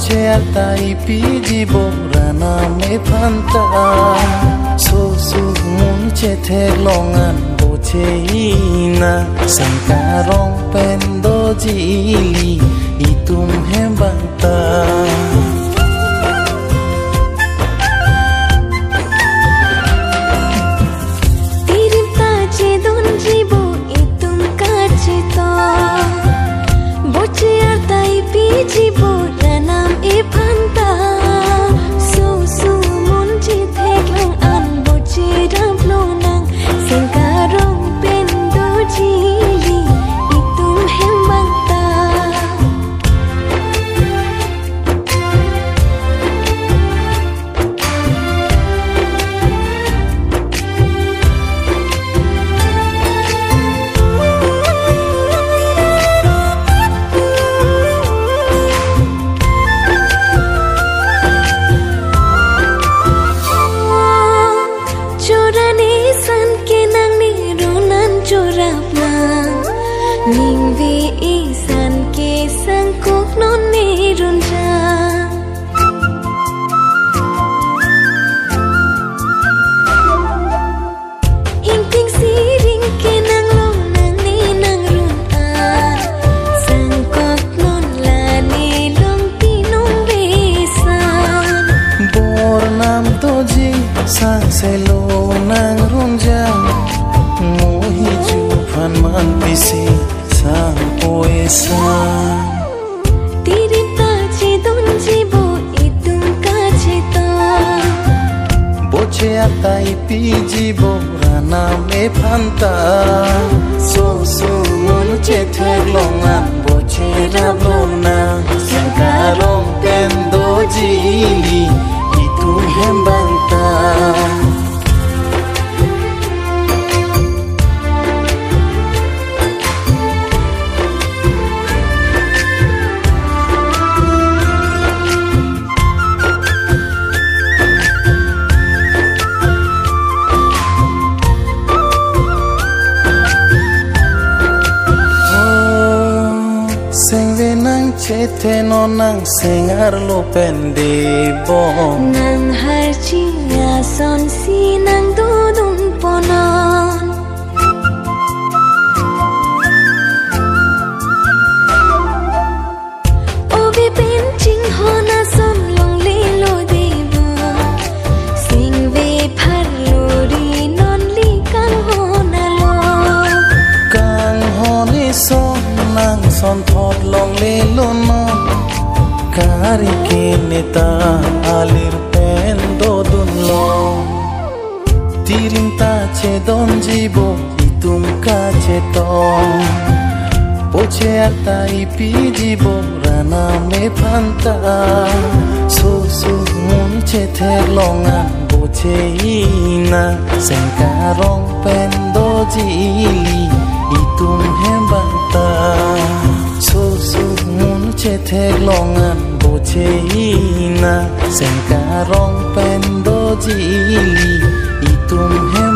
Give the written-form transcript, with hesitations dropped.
boche altai piji borana me phanta so su mun che thek longan boche ina sangkarong pendo jili itum hembanta sang selo nang runjang mohi ju phan man pisi sang poesa tirita che don jibo itum ka cheta boche atai piji borana me phanta so so mun che thek longan boche rablona sangkarong pendo jili itum hembanta Chete no nang sengar lo pende bom nang har chinga son si nang dudun ponon obi pen ching hona son long le lo debo sing ve phar lo ri non li kang hona lo kang honi son nang son thot long le lo no kari kinita alir pendo dun lo tirinta che don jibo itum ka che to poche atai piji borana me phanta so su mun che thek longan boche ina sangkarong pendo jili itum hembanta so su mun che thek longan boche ina sangkarong pendo jili itum hem